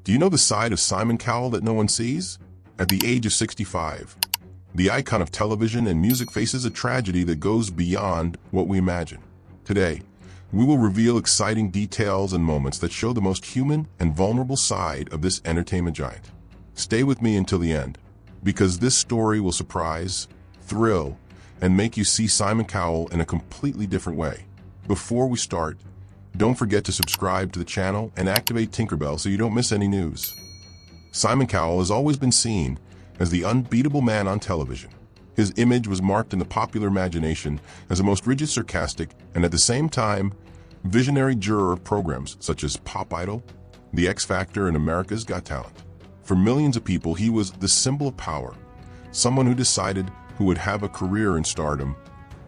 Do you know the side of Simon Cowell that no one sees? At the age of 65, the icon of television and music faces a tragedy that goes beyond what we imagine. Today, we will reveal exciting details and moments that show the most human and vulnerable side of this entertainment giant. Stay with me until the end, because this story will surprise, thrill, and make you see Simon Cowell in a completely different way. Before we start, don't forget to subscribe to the channel and activate Tinkerbell so you don't miss any news. Simon Cowell has always been seen as the unbeatable man on television. His image was marked in the popular imagination as the most rigid, sarcastic, and at the same time, visionary juror of programs such as Pop Idol, The X Factor, and America's Got Talent. For millions of people, he was the symbol of power, someone who decided who would have a career in stardom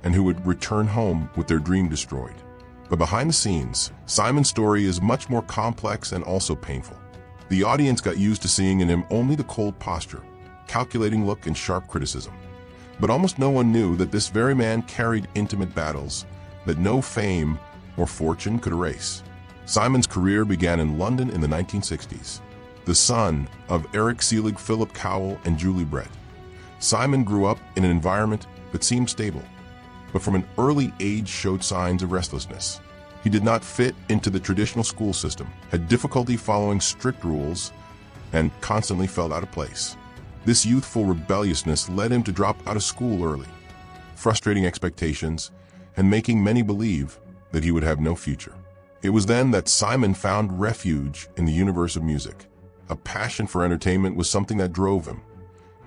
and who would return home with their dream destroyed. But behind the scenes, Simon's story is much more complex and also painful. The audience got used to seeing in him only the cold posture, calculating look, and sharp criticism. But almost no one knew that this very man carried intimate battles that no fame or fortune could erase. Simon's career began in London in the 1960s. The son of Eric Seelig, Philip Cowell, and Julie Brett, Simon grew up in an environment that seemed stable, but from an early age showed signs of restlessness. He did not fit into the traditional school system, had difficulty following strict rules, and constantly felt out of place. This youthful rebelliousness led him to drop out of school early, frustrating expectations and making many believe that he would have no future. It was then that Simon found refuge in the universe of music. A passion for entertainment was something that drove him,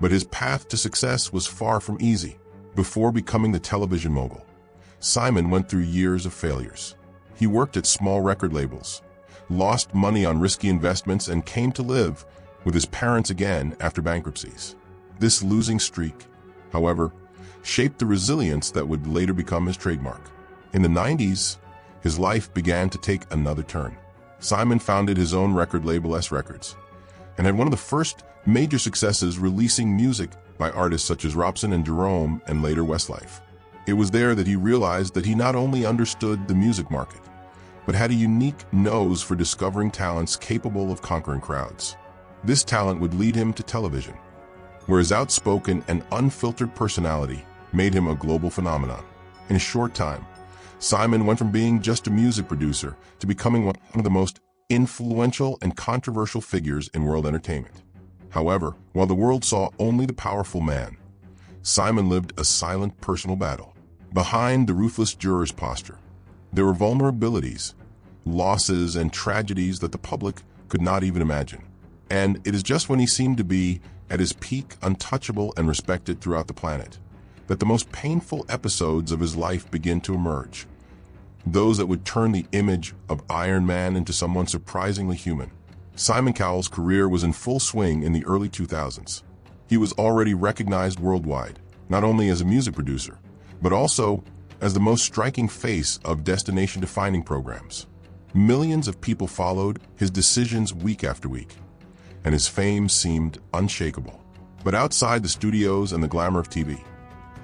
but his path to success was far from easy. Before becoming the television mogul, Simon went through years of failures. He worked at small record labels, lost money on risky investments, and came to live with his parents again after bankruptcies. This losing streak, however, shaped the resilience that would later become his trademark. In the 90s, his life began to take another turn. Simon founded his own record label, S Records, and had one of the first major successes releasing music by artists such as Robson and Jerome and later Westlife. It was there that he realized that he not only understood the music market, but had a unique nose for discovering talents capable of conquering crowds. This talent would lead him to television, where his outspoken and unfiltered personality made him a global phenomenon. In a short time, Simon went from being just a music producer to becoming one of the most influential and controversial figures in world entertainment. However, while the world saw only the powerful man, Simon lived a silent personal battle. Behind the ruthless juror's posture, there were vulnerabilities, losses, and tragedies that the public could not even imagine. And it is just when he seemed to be at his peak, untouchable and respected throughout the planet, that the most painful episodes of his life begin to emerge. Those that would turn the image of Iron Man into someone surprisingly human. Simon Cowell's career was in full swing in the early 2000s. He was already recognized worldwide, not only as a music producer, but also as the most striking face of destination-defining programs. Millions of people followed his decisions week after week, and his fame seemed unshakable. But outside the studios and the glamour of TV,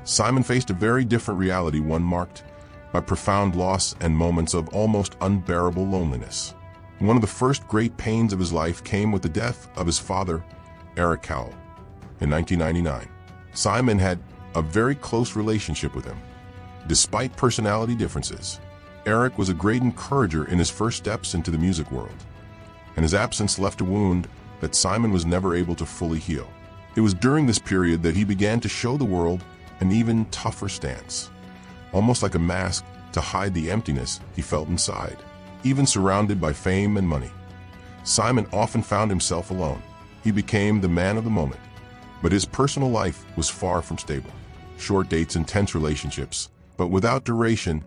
Simon faced a very different reality, one marked by profound loss and moments of almost unbearable loneliness. One of the first great pains of his life came with the death of his father, Eric Cowell, in 1999. Simon had a very close relationship with him. Despite personality differences, Eric was a great encourager in his first steps into the music world, and his absence left a wound that Simon was never able to fully heal. It was during this period that he began to show the world an even tougher stance, almost like a mask to hide the emptiness he felt inside. Even surrounded by fame and money, Simon often found himself alone. He became the man of the moment, but his personal life was far from stable. Short dates, intense relationships, but without duration,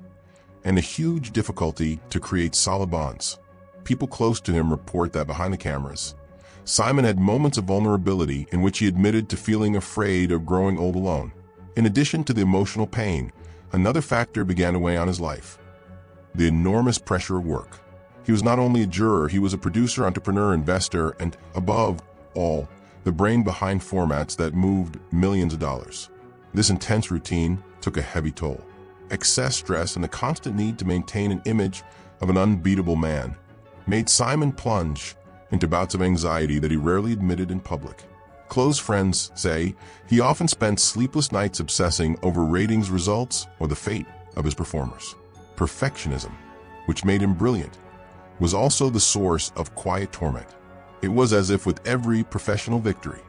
and a huge difficulty to create solid bonds. People close to him report that behind the cameras, Simon had moments of vulnerability in which he admitted to feeling afraid of growing old alone. In addition to the emotional pain, another factor began to weigh on his life: the enormous pressure of work. He was not only a juror, he was a producer, entrepreneur, investor, and above all, the brain behind formats that moved millions of dollars. This intense routine took a heavy toll. Excess stress and the constant need to maintain an image of an unbeatable man made Simon plunge into bouts of anxiety that he rarely admitted in public. Close friends say he often spent sleepless nights obsessing over ratings results or the fate of his performers. Perfectionism, which made him brilliant, was also the source of quiet torment. It was as if with every professional victory,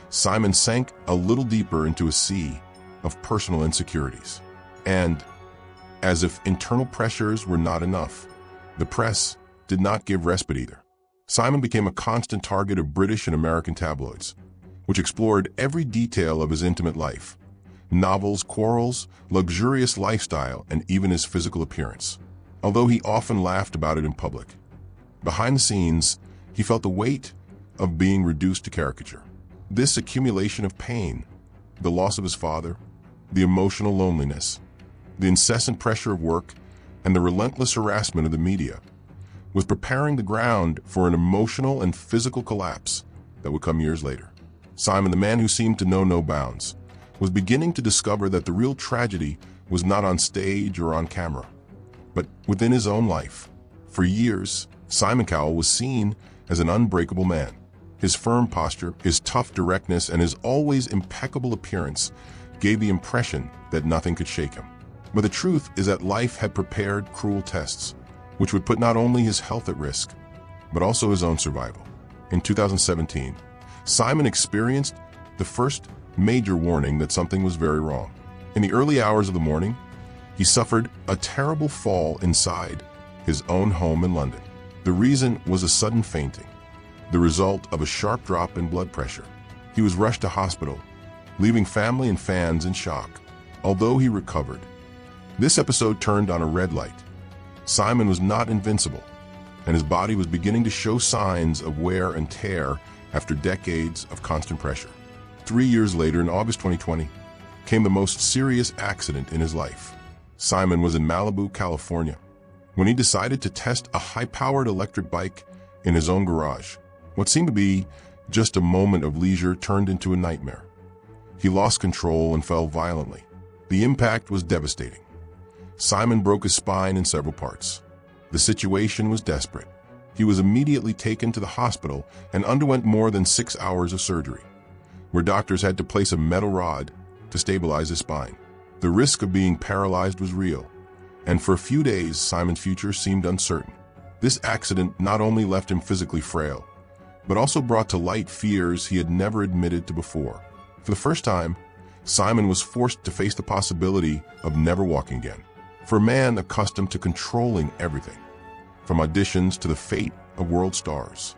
Simon sank a little deeper into a sea of personal insecurities. And, as if internal pressures were not enough, the press did not give respite either. Simon became a constant target of British and American tabloids, which explored every detail of his intimate life: novels, quarrels, luxurious lifestyle, and even his physical appearance. Although he often laughed about it in public, behind the scenes, he felt the weight of being reduced to caricature. This accumulation of pain, the loss of his father, the emotional loneliness, the incessant pressure of work, and the relentless harassment of the media, was preparing the ground for an emotional and physical collapse that would come years later. Simon, the man who seemed to know no bounds, was beginning to discover that the real tragedy was not on stage or on camera, but within his own life. For years, Simon Cowell was seen as an unbreakable man. His firm posture, his tough directness, and his always impeccable appearance gave the impression that nothing could shake him. But the truth is that life had prepared cruel tests, which would put not only his health at risk, but also his own survival. In 2017, Simon experienced the first major warning that something was very wrong. In the early hours of the morning, he suffered a terrible fall inside his own home in London. The reason was a sudden fainting, the result of a sharp drop in blood pressure. He was rushed to hospital, leaving family and fans in shock. Although he recovered, this episode turned on a red light. Simon was not invincible, and his body was beginning to show signs of wear and tear after decades of constant pressure. 3 years later, in August 2020, came the most serious accident in his life. Simon was in Malibu, California, when he decided to test a high-powered electric bike in his own garage. What seemed to be just a moment of leisure turned into a nightmare. He lost control and fell violently. The impact was devastating. Simon broke his spine in several parts. The situation was desperate. He was immediately taken to the hospital and underwent more than 6 hours of surgery, where doctors had to place a metal rod to stabilize his spine. The risk of being paralyzed was real, and for a few days, Simon's future seemed uncertain. This accident not only left him physically frail, but also brought to light fears he had never admitted to before. For the first time, Simon was forced to face the possibility of never walking again. For a man accustomed to controlling everything, from auditions to the fate of world stars,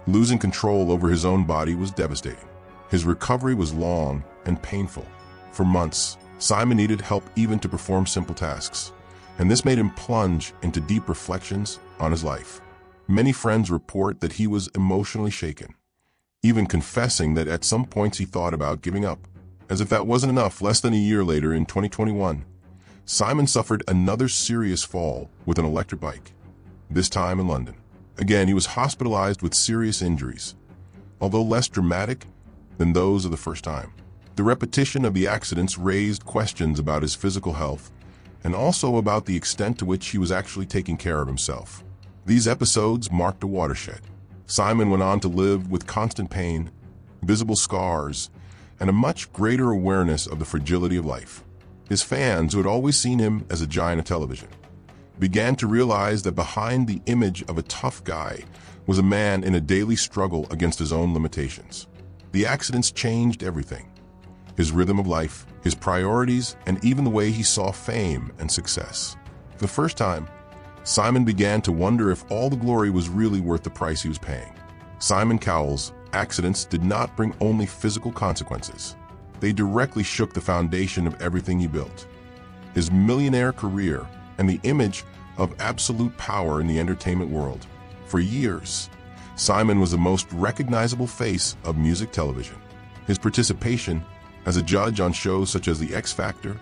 losing control over his own body was devastating. His recovery was long and painful. For months, Simon needed help even to perform simple tasks, and this made him plunge into deep reflections on his life. Many friends report that he was emotionally shaken, even confessing that at some points he thought about giving up. As if that wasn't enough, less than a year later, in 2021, Simon suffered another serious fall with an electric bike, this time in London. Again, he was hospitalized with serious injuries, although less dramatic than those of the first time. The repetition of the accidents raised questions about his physical health and also about the extent to which he was actually taking care of himself. These episodes marked a watershed. Simon went on to live with constant pain, visible scars, and a much greater awareness of the fragility of life. His fans, who had always seen him as a giant of television, began to realize that behind the image of a tough guy was a man in a daily struggle against his own limitations. The accidents changed everything: his rhythm of life, his priorities, and even the way he saw fame and success. For the first time, Simon began to wonder if all the glory was really worth the price he was paying. Simon Cowell's accidents did not bring only physical consequences. They directly shook the foundation of everything he built: his millionaire career and the image of absolute power in the entertainment world. For years, Simon was the most recognizable face of music television. His participation as a judge on shows such as The X Factor,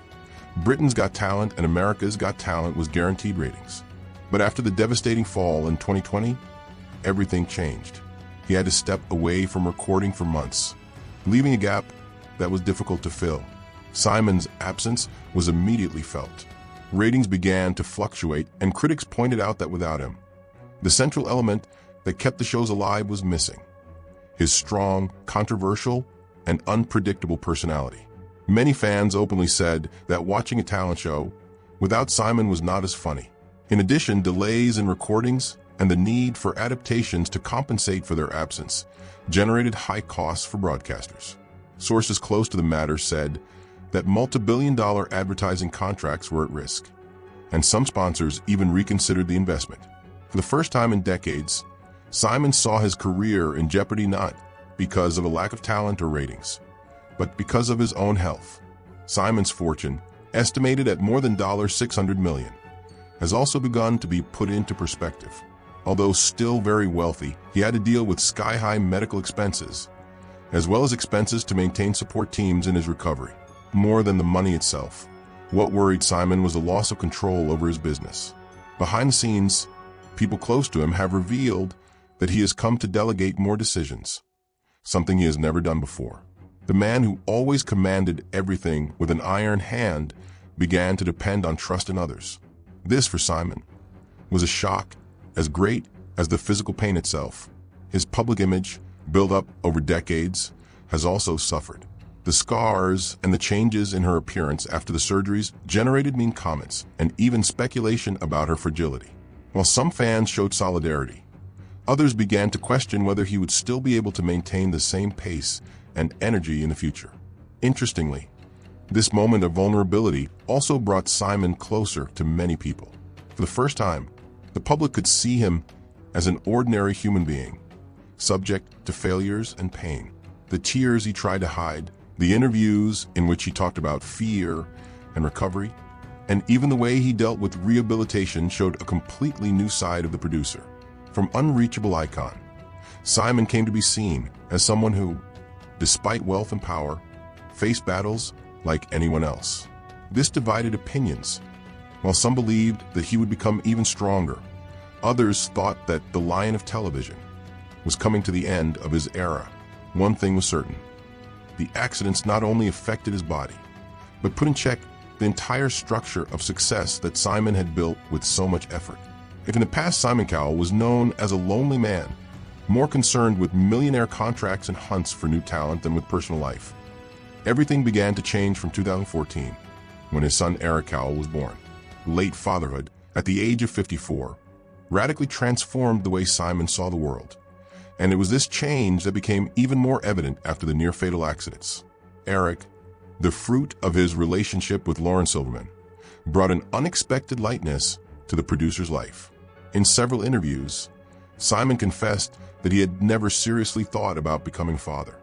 Britain's Got Talent, and America's Got Talent was guaranteed ratings. But after the devastating fall in 2020, everything changed. He had to step away from recording for months, leaving a gap that was difficult to fill. Simon's absence was immediately felt. Ratings began to fluctuate, and critics pointed out that without him, the central element that kept the shows alive was missing: his strong, controversial, and unpredictable personality. Many fans openly said that watching a talent show without Simon was not as funny. In addition, delays in recordings and the need for adaptations to compensate for their absence generated high costs for broadcasters. Sources close to the matter said that multi-billion-dollar advertising contracts were at risk, and some sponsors even reconsidered the investment. For the first time in decades, Simon saw his career in jeopardy not because of a lack of talent or ratings, but because of his own health. Simon's fortune, estimated at more than $600 million, has also begun to be put into perspective. Although still very wealthy, he had to deal with sky-high medical expenses, as well as expenses to maintain support teams in his recovery. More than the money itself, what worried Simon was the loss of control over his business. Behind the scenes, people close to him have revealed that he has come to delegate more decisions, something he has never done before. The man who always commanded everything with an iron hand began to depend on trust in others. This, for Simon, was a shock as great as the physical pain itself. His public image, built up over decades, has also suffered. The scars and the changes in her appearance after the surgeries generated mean comments and even speculation about her fragility. While some fans showed solidarity, others began to question whether he would still be able to maintain the same pace and energy in the future. Interestingly, this moment of vulnerability also brought Simon closer to many people. For the first time, the public could see him as an ordinary human being, subject to failures and pain. The tears he tried to hide, the interviews in which he talked about fear and recovery, and even the way he dealt with rehabilitation showed a completely new side of the producer. From unreachable icon, Simon came to be seen as someone who, despite wealth and power, faced battles like anyone else. This divided opinions. While some believed that he would become even stronger, others thought that the Lion of television was coming to the end of his era. One thing was certain: the accidents not only affected his body, but put in check the entire structure of success that Simon had built with so much effort. If in the past Simon Cowell was known as a lonely man, more concerned with millionaire contracts and hunts for new talent than with personal life, everything began to change from 2014, when his son Eric Cowell was born. Late fatherhood, at the age of 54, radically transformed the way Simon saw the world. And it was this change that became even more evident after the near-fatal accidents. Eric, the fruit of his relationship with Lauren Silverman, brought an unexpected lightness to the producer's life. In several interviews, Simon confessed that he had never seriously thought about becoming a father,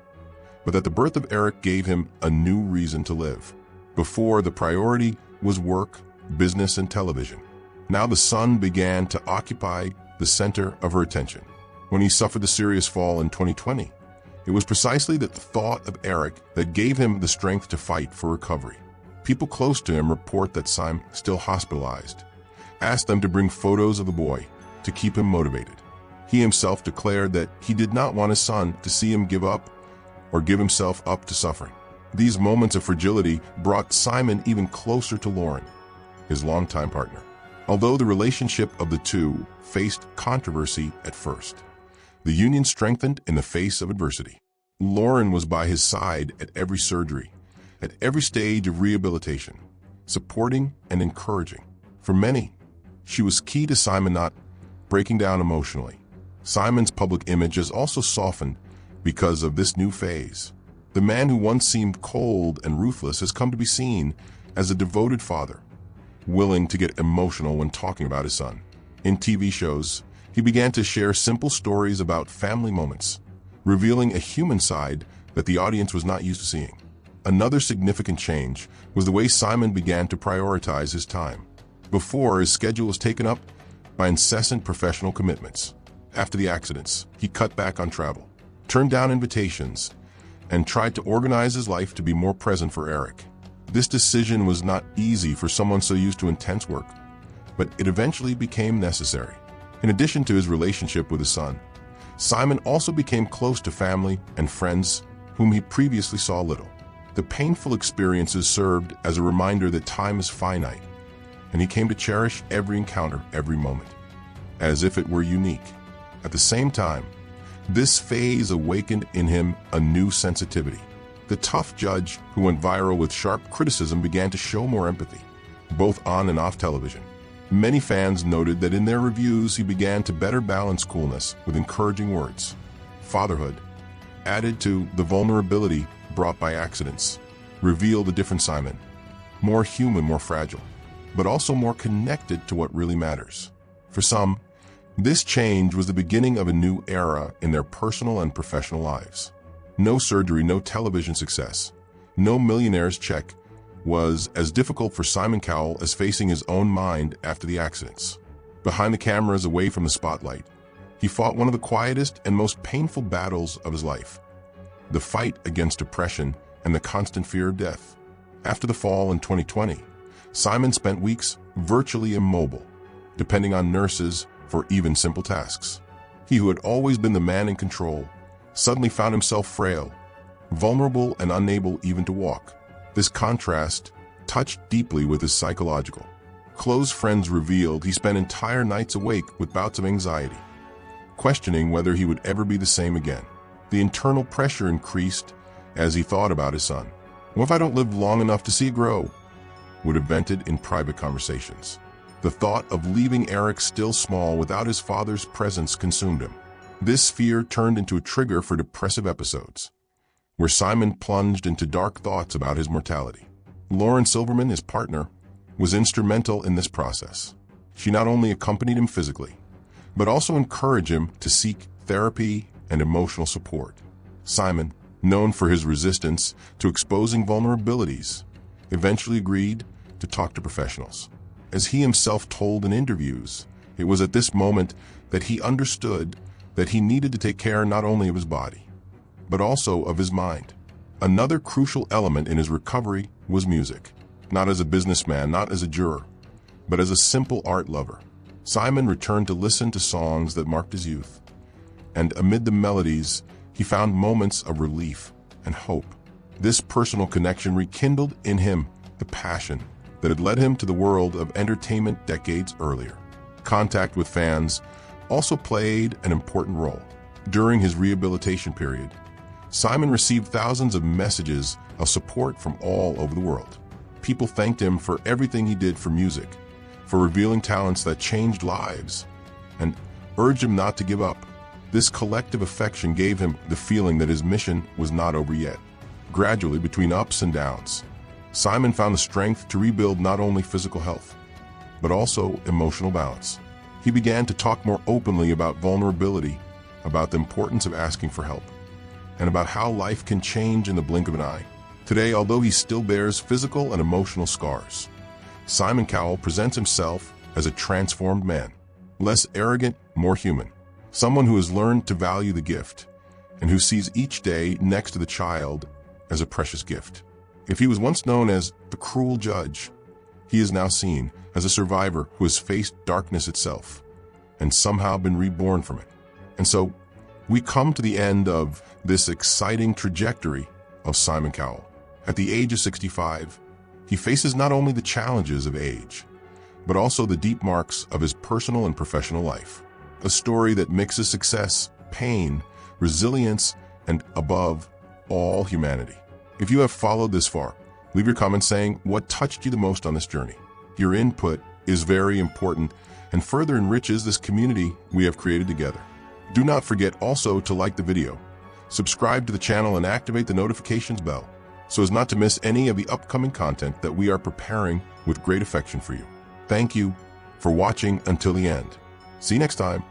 but that the birth of Eric gave him a new reason to live. Before, the priority was work, business, and television. Now the son began to occupy the center of her attention. When he suffered the serious fall in 2020, it was precisely the thought of Eric that gave him the strength to fight for recovery. People close to him report that Simon, still hospitalized, asked them to bring photos of the boy to keep him motivated. He himself declared that he did not want his son to see him give up or give himself up to suffering. These moments of fragility brought Simon even closer to Lauren, his longtime partner. Although the relationship of the two faced controversy at first, the union strengthened in the face of adversity. Lauren was by his side at every surgery, at every stage of rehabilitation, supporting and encouraging. For many, she was key to Simon not breaking down emotionally. Simon's public image has also softened because of this new phase. The man who once seemed cold and ruthless has come to be seen as a devoted father, willing to get emotional when talking about his son. In TV shows, he began to share simple stories about family moments, revealing a human side that the audience was not used to seeing. Another significant change was the way Simon began to prioritize his time. Before, his schedule was taken up by incessant professional commitments. After the accidents, he cut back on travel, turned down invitations, and tried to organize his life to be more present for Eric. This decision was not easy for someone so used to intense work, but it eventually became necessary. In addition to his relationship with his son, Simon also became close to family and friends whom he previously saw little. The painful experiences served as a reminder that time is finite, and he came to cherish every encounter, every moment, as if it were unique. At the same time, this phase awakened in him a new sensitivity. The tough judge who went viral with sharp criticism began to show more empathy, both on and off television. Many fans noted that in their reviews he began to better balance coolness with encouraging words. Fatherhood, added to the vulnerability brought by accidents, revealed a different Simon, more human, more fragile, but also more connected to what really matters. For some, this change was the beginning of a new era in their personal and professional lives. No surgery, no television success, no millionaire's check was as difficult for Simon Cowell as facing his own mind after the accidents. Behind the cameras, away from the spotlight, he fought one of the quietest and most painful battles of his life, the fight against depression and the constant fear of death. After the fall in 2020, Simon spent weeks virtually immobile, depending on nurses for even simple tasks. He who had always been the man in control suddenly found himself frail, vulnerable, and unable even to walk. This contrast touched deeply with his psychological. Close friends revealed he spent entire nights awake with bouts of anxiety, questioning whether he would ever be the same again. The internal pressure increased as he thought about his son. "What if I don't live long enough to see it grow?" would have vented in private conversations. The thought of leaving Eric still small without his father's presence consumed him. This fear turned into a trigger for depressive episodes, where Simon plunged into dark thoughts about his mortality. Lauren Silverman, his partner, was instrumental in this process. She not only accompanied him physically, but also encouraged him to seek therapy and emotional support. Simon, known for his resistance to exposing vulnerabilities, eventually agreed to talk to professionals. As he himself told in interviews, it was at this moment that he understood that he needed to take care not only of his body, but also of his mind. Another crucial element in his recovery was music. Not as a businessman, not as a juror, but as a simple art lover. Simon returned to listen to songs that marked his youth, and amid the melodies, he found moments of relief and hope. This personal connection rekindled in him the passion that had led him to the world of entertainment decades earlier. Contact with fans also played an important role. During his rehabilitation period, Simon received thousands of messages of support from all over the world. People thanked him for everything he did for music, for revealing talents that changed lives, and urged him not to give up. This collective affection gave him the feeling that his mission was not over yet. Gradually, between ups and downs, Simon found the strength to rebuild not only physical health, but also emotional balance. He began to talk more openly about vulnerability, about the importance of asking for help, and about how life can change in the blink of an eye. Today, although he still bears physical and emotional scars, Simon Cowell presents himself as a transformed man, less arrogant, more human, someone who has learned to value the gift and who sees each day next to the child as a precious gift. If he was once known as the cruel judge, he is now seen as a survivor who has faced darkness itself and somehow been reborn from it. And so we come to the end of this exciting trajectory of Simon Cowell. At the age of 65, he faces not only the challenges of age, but also the deep marks of his personal and professional life. A story that mixes success, pain, resilience, and above all, humanity. If you have followed this far, leave your comments saying what touched you the most on this journey. Your input is very important and further enriches this community we have created together. Do not forget also to like the video, subscribe to the channel, and activate the notifications bell so as not to miss any of the upcoming content that we are preparing with great affection for you. Thank you for watching until the end. See you next time.